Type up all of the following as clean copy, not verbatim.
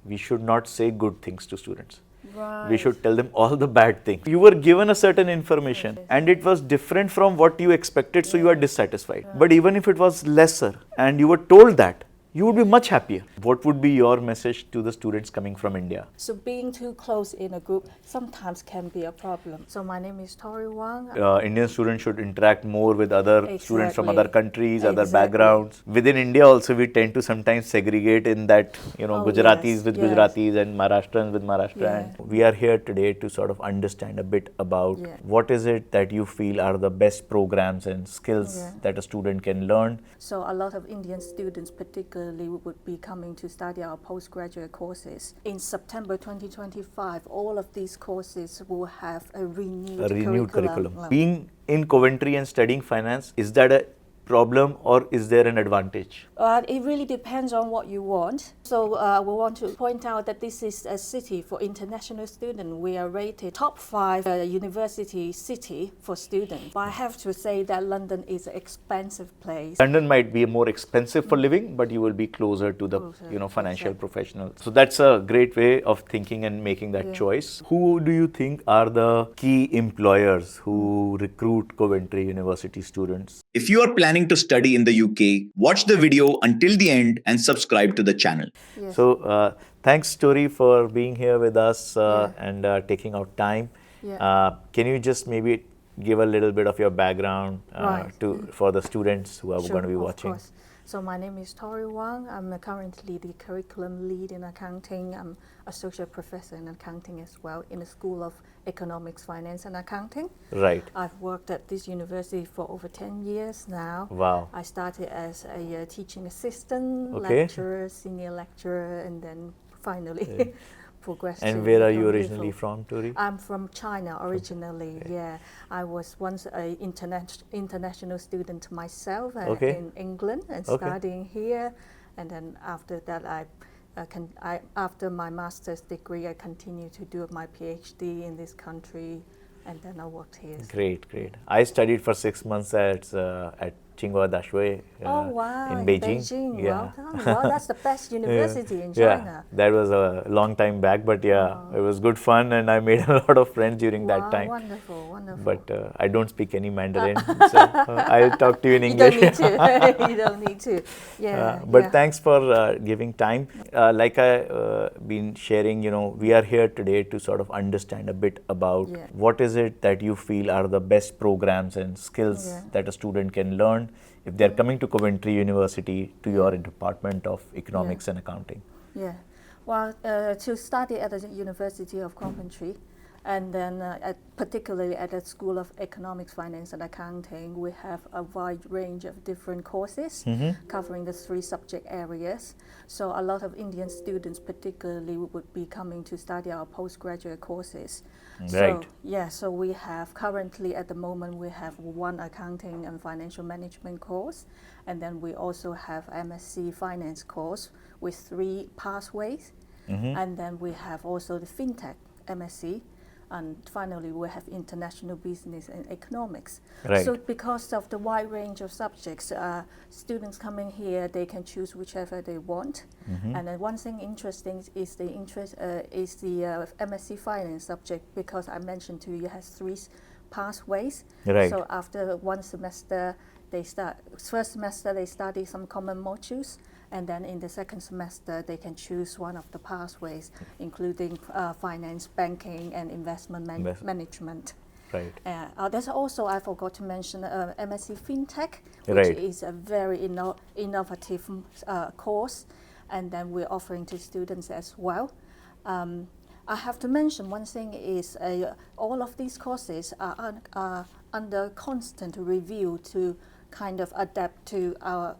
we should not say good things to students. Right. We should tell them all the bad things. You were given a certain information and it was different from what you expected, so you are dissatisfied. But even if it was lesser and you were told that, you would be much happier. What would be your message to the students coming from India? So being too close in a group sometimes can be a problem. So my name is Tori Wang. Indian students should interact more with other students from Exactly. other countries, other Exactly. backgrounds. Within India also, we tend to sometimes segregate in that, Gujaratis with Gujaratis and Maharashtrians with Maharashtrians. We are here today to sort of understand a bit about what is it that you feel are the best programs and skills that a student can learn. So a lot of Indian students particularly would be coming to study our postgraduate courses. In September 2025, all of these courses will have a renewed curriculum. Being in Coventry and studying finance, is that a problem or is there an advantage? It really depends on what you want. So we want to point out that this is a city for international students. We are rated top 5 university city for students. But I have to say that London is an expensive place. London might be more expensive for living, but you will be closer to the financial professionals. So that's a great way of thinking and making that choice. Who do you think are the key employers who recruit Coventry University students? If you are planning to study in the UK, watch the video until the end and subscribe to the channel. Yes. So thanks, Tori, for being here with us and taking out time. Can you just maybe give a little bit of your background for the students who are going to be watching? Of course. So my name is Tori Wang. I'm currently the curriculum lead in accounting. I'm associate professor in accounting as well in the School of Economics, Finance and Accounting. Right. I've worked at this university for over 10 years now. Wow. I started as a teaching assistant, lecturer, senior lecturer, and then finally progressed. And where are you originally from, Tori? I'm from China originally, I was once an international student myself in England and studying here. And then after that, after my master's degree, I continued to do my PhD in this country, and then I worked here. Great. I studied for 6 months at Tsinghua Dashue in Beijing. Well done. Wow, that's the best university in China. That was a long time back, but it was good fun, and I made a lot of friends during that time. Wonderful. But I don't speak any Mandarin, so I'll talk to you in English. You don't need to. You don't need to. But thanks for giving time. Like I've been sharing, we are here today to sort of understand a bit about what is it that you feel are the best programs and skills that a student can learn if they're coming to Coventry University to your Department of Economics and Accounting. Well, to study at the University of Coventry, and then particularly at the School of Economics, Finance and Accounting, we have a wide range of different courses covering the 3 subject areas. So a lot of Indian students particularly would be coming to study our postgraduate courses. Right. So we have currently at the moment we have 1 accounting and financial management course, and then we also have MSc finance course with 3 pathways, and then we have also the FinTech MSc. And finally, we have international business and economics. Right. So because of the wide range of subjects, students coming here, they can choose whichever they want. And then one thing interesting is the MSc finance subject, because I mentioned to you, it has 3 pathways. Right. So after 1 semester, first semester they study some common modules. And then in the second semester, they can choose one of the pathways, including finance, banking, and investment management. Right. There's also, I forgot to mention, MSc FinTech, which is a very innovative course, and then we're offering to students as well. I have to mention one thing is all of these courses are under constant review to kind of adapt to our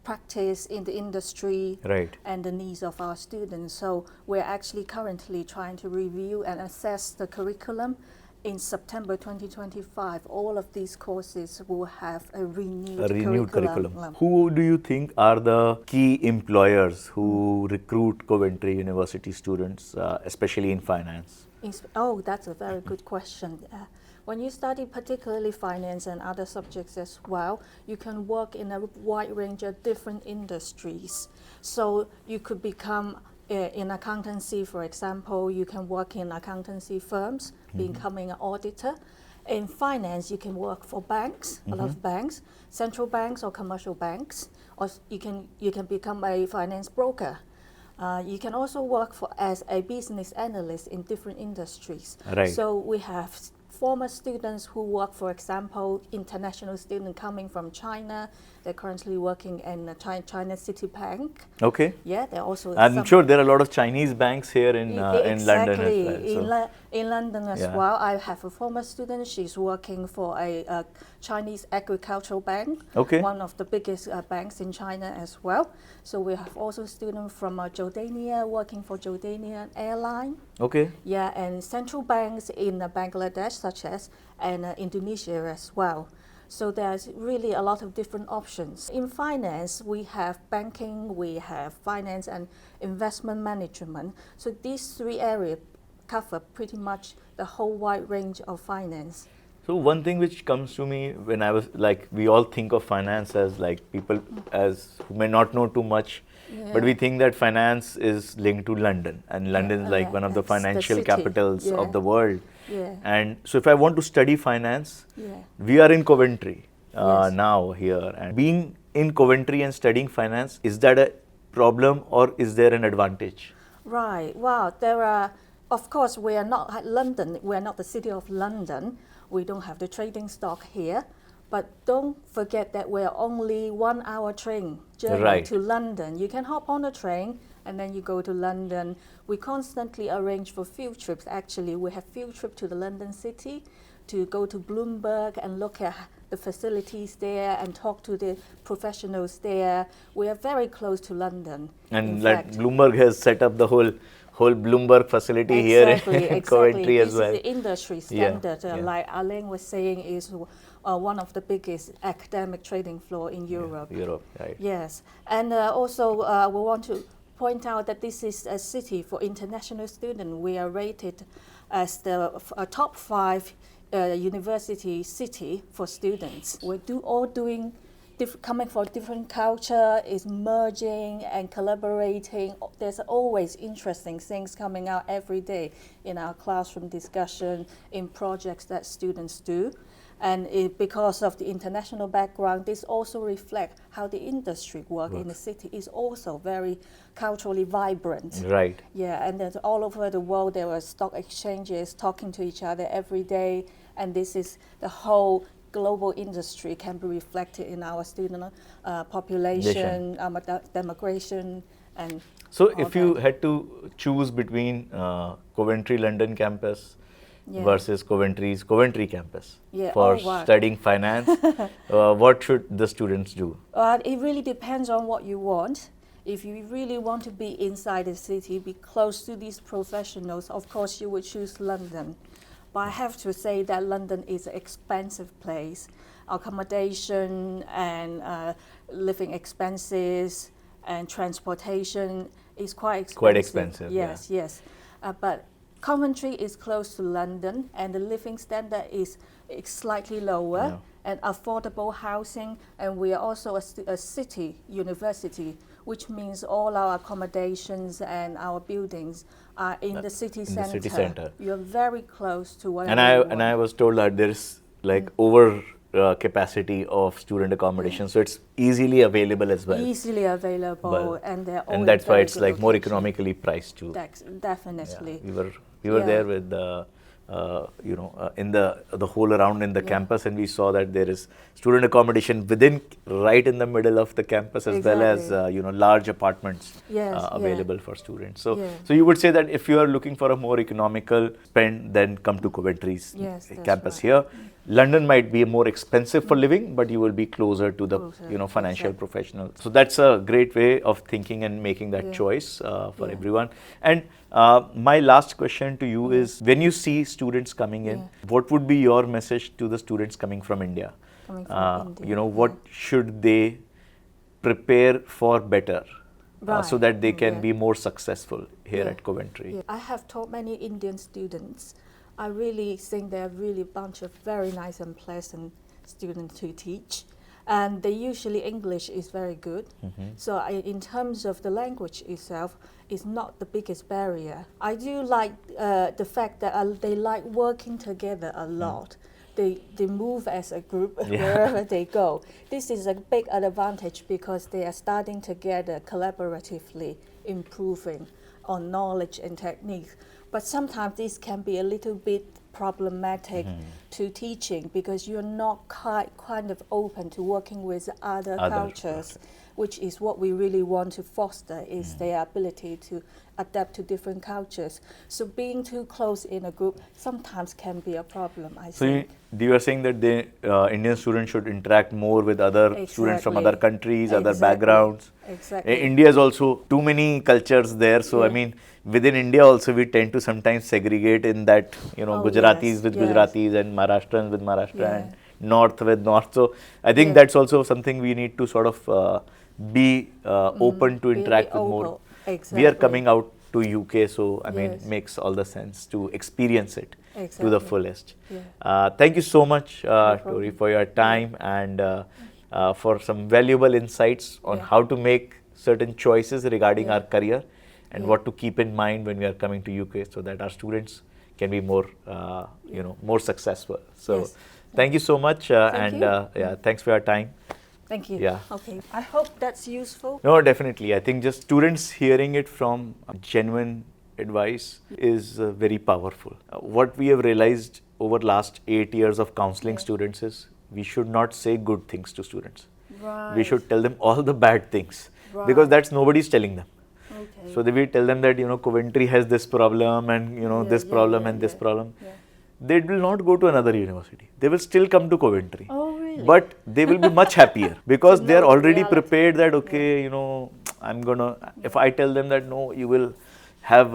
practice in the industry and the needs of our students. So we're actually currently trying to review and assess the curriculum. In September 2025, all of these courses will have a renewed curriculum. Who do you think are the key employers who recruit Coventry University students, especially in finance? That's a very good question. When you study particularly finance and other subjects as well, you can work in a wide range of different industries. So you could become in accountancy, for example, you can work in accountancy firms, becoming an auditor. In finance, you can work for banks, a lot of banks, central banks or commercial banks, or you can become a finance broker. You can also work as a business analyst in different industries. Right. So we have former students who work, for example, international student coming from China. They're currently working in China City Bank. Okay. Yeah, they're also. I'm sure there are a lot of Chinese banks here in London as well. Exactly, in London as Yeah. well. I have a former student. She's working for a Chinese agricultural bank, Okay. one of the biggest banks in China as well. So we have also students from Jordania working for Jordanian Airline. Okay. Yeah, and central banks in Bangladesh, such as and Indonesia as well. So there's really a lot of different options. In finance, we have banking, we have finance and investment management. So these three areas cover pretty much the whole wide range of finance. So one thing which comes to me when I was like, we all think of finance as like people as who may not know too much, but we think that finance is linked to London, and London is like one of the financial capitals of the world. Yeah. And so if I want to study finance, Yeah. we are in Coventry Yes. now here, and being in Coventry and studying finance, is that a problem or is there an advantage? Right. Well, there are, of course, we are not at London. We are not the city of London. We don't have the trading stock here. But don't forget that we're only 1 hour train journey to London. You can hop on a train and then you go to London. We constantly arrange for field trips. Actually, we have field trip to the London city to go to Bloomberg and look at the facilities there and talk to the professionals there. We are very close to London. And like Bloomberg has set up the whole Bloomberg facility here in Coventry as well. This is the industry standard. Yeah. Like Alain was saying, is one of the biggest academic trading floor in Europe. Europe, right. Yes. And also we want to point out that this is a city for international students. We are rated as the top 5 university city for students. We're all doing coming from different culture, is merging and collaborating. There's always interesting things coming out every day in our classroom discussion, in projects that students do. And because of the international background, this also reflects how the industry works in the city is also very culturally vibrant. Right. Yeah, and then all over the world there were stock exchanges talking to each other every day, and this is the whole global industry can be reflected in our student population, demographic, and so if you had to choose between Coventry London campus versus Coventry campus for studying finance, what should the students do? It really depends on what you want. If you really want to be inside the city, be close to these professionals, of course you would choose London. But I have to say that London is an expensive place. Accommodation and living expenses and transportation is quite expensive. Quite expensive. Yes, yes. But Coventry is close to London, and the living standard is slightly lower, and affordable housing. And we are also a city university, which means all our accommodations and our buildings are in the city center. You're very close to one. And I was told that there is like over capacity of student accommodation, so it's easily available as well. Easily available, and they're and that's why it's like more economically priced too. Definitely. Yeah, we were there with in the whole around in the campus, and we saw that there is student accommodation right in the middle of the campus, as well as large apartments available for students. So you would say that if you are looking for a more economical spend, then come to Coventry's campus here. London might be more expensive for living, but you will be closer to the financial professionals. So that's a great way of thinking and making that choice for everyone. And my last question to you is, when you see students coming in, what would be your message to the students coming from India? What should they prepare for better so that they can be more successful here at Coventry? I have taught many Indian students. I really think they're really a bunch of very nice and pleasant students to teach. and they usually English is very good. So in terms of the language itself, it's not the biggest barrier. I do like the fact that they like working together a lot. They move as a group wherever they go. This is a big advantage because they are starting together collaboratively, improving on knowledge and techniques. But sometimes this can be a little bit problematic to teaching because you're not kind of open to working with other cultures, which is what we really want to foster, is their ability to adapt to different cultures. So being too close in a group sometimes can be a problem, I think. So you are saying that the Indian students should interact more with other students from other countries, other backgrounds. Exactly. India is also too many cultures there. So I mean, within India also we tend to sometimes segregate in that, Gujaratis with Gujaratis and Maharashtrians with Maharashtra and North with North. So I think that's also something we need to sort of be open to interact with more. Exactly. We are coming out to UK, so I mean, it makes all the sense to experience it to the fullest. Thank you so much, Tori, for your time and for some valuable insights on how to make certain choices regarding our career and what to keep in mind when we are coming to UK, so that our students can be more, more successful. So, thank you so much, thanks for your time. Thank you. Yeah. Okay. I hope that's useful. No, definitely. I think just students hearing it from genuine advice is very powerful. What we have realized over last 8 years of counseling students is we should not say good things to students. Right. We should tell them all the bad things because that's nobody's telling them. Okay. So we tell them that Coventry has this problem and this problem and this problem. They will not go to another university. They will still come to Coventry. Oh, really? But they will be much happier because they are already prepared that, okay, I'm gonna, if I tell them that, no, you will have,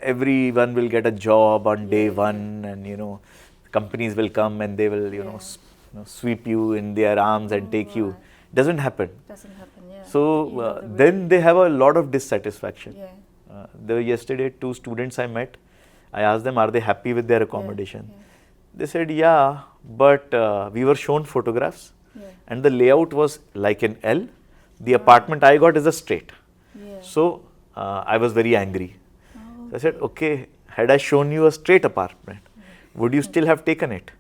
everyone will get a job on day one and, companies will come and they will, sweep you in their arms and take you. Doesn't happen. Doesn't happen, So then they have a lot of dissatisfaction. Yesterday, 2 students I met, I asked them, are they happy with their accommodation? They said, yeah, but we were shown photographs and the layout was like an L. The apartment I got is a straight. So I was very angry. So I said, okay, had I shown you a straight apartment, would you still have taken it?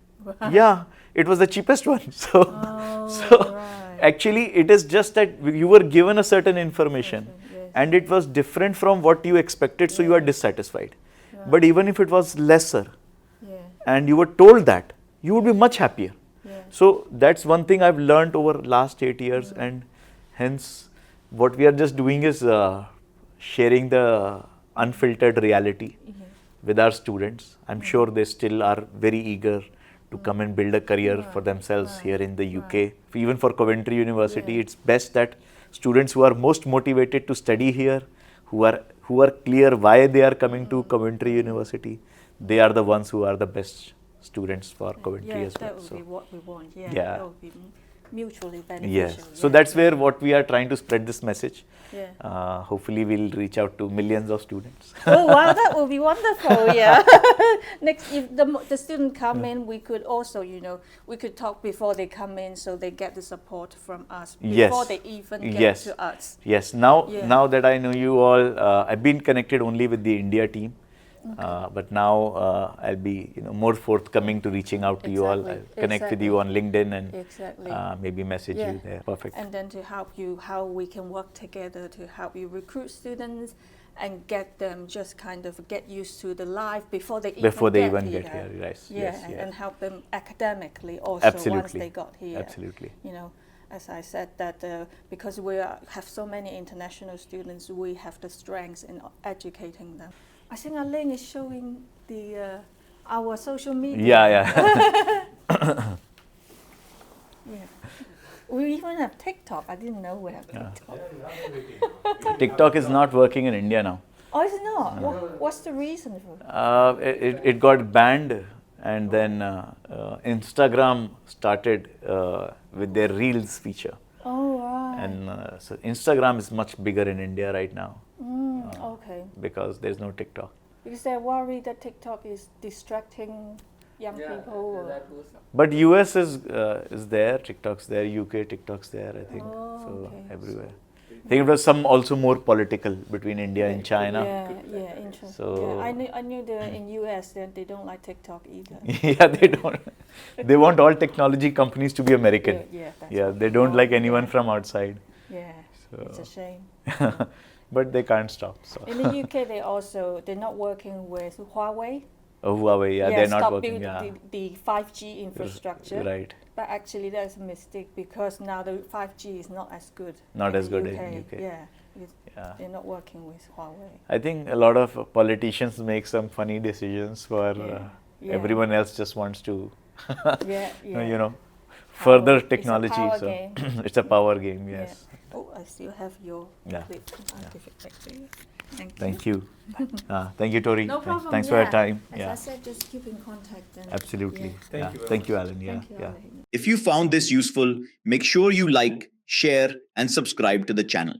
Yeah, it was the cheapest one. So actually it is just that you were given a certain information and it was different from what you expected, so you are dissatisfied. But even if it was lesser and you were told that, you would be much happier. So that's one thing I've learned over last 8 years, and hence what we are just doing is sharing the unfiltered reality with our students. I'm sure they still are very eager to come and build a career for themselves here in the UK. Even for Coventry University, it's best that students who are most motivated to study here, who are clear why they are coming to Coventry University, they are the ones who are the best students for Coventry as well. That would be what we want. Yeah. That would be mutually beneficial. Yes. So that's where what we are trying to spread this message. Hopefully we'll reach out to millions of students. Oh wow, that would be wonderful. Next, if the student come in, we could also, we could talk before they come in, so they get the support from us before they even get to us. Yes. Now that I know you all, I've been connected only with the India team. But now I'll be more forthcoming to reaching out to you all. I'll connect with you on LinkedIn and maybe message you there. Perfect. And then to help you, how we can work together to help you recruit students and get them just kind of get used to the life before they even get here. Yes. And help them academically also once they got here. Absolutely. As I said, that because we have so many international students, we have the strengths in educating them. I think Alain is showing our social media. We even have TikTok. I didn't know we have TikTok. TikTok is not working in India now. Oh, is it not? What's the reason for it? It got banned, and then Instagram started with their Reels feature. Oh, right. And so Instagram is much bigger in India right now. Okay. Because there's no TikTok. Because they're worried that TikTok is distracting young people. That was But US is there, TikTok's there, UK TikTok's there, I think. Oh, so okay. everywhere. I think it was some also more political between India and China. Yeah, interesting. So- yeah, I knew that in US that they don't like TikTok either. Yeah, they don't. They want all technology companies to be American. That's Yeah, what they don't like want, anyone yeah. from outside. Yeah, So- it's a shame. But they can't stop. So. In the UK, they're not working with Huawei. Oh, Huawei, yeah, they're not stop working. building Yeah, the 5G infrastructure. right. But actually, that's a mistake because now the 5G is not as good. Not in as the good in UK. Yeah, Yeah. they're not working with Huawei. I think a lot of politicians make some funny decisions for Yeah. everyone else just wants to, Yeah, yeah. you know, further It's a technology. power so game. it's a power game, yes. Yeah. Oh, I still have your Yeah. clip. I'll give it back to you. Thank you. Thank you, Tori. No problem. Thanks for your yeah. time. As Yeah, I said, just keep in contact. And absolutely. Yeah. Thank you very Thank you, much. Alan. Yeah, Thank you. yeah. Alex. If you found this useful, make sure you like, share, and subscribe to the channel.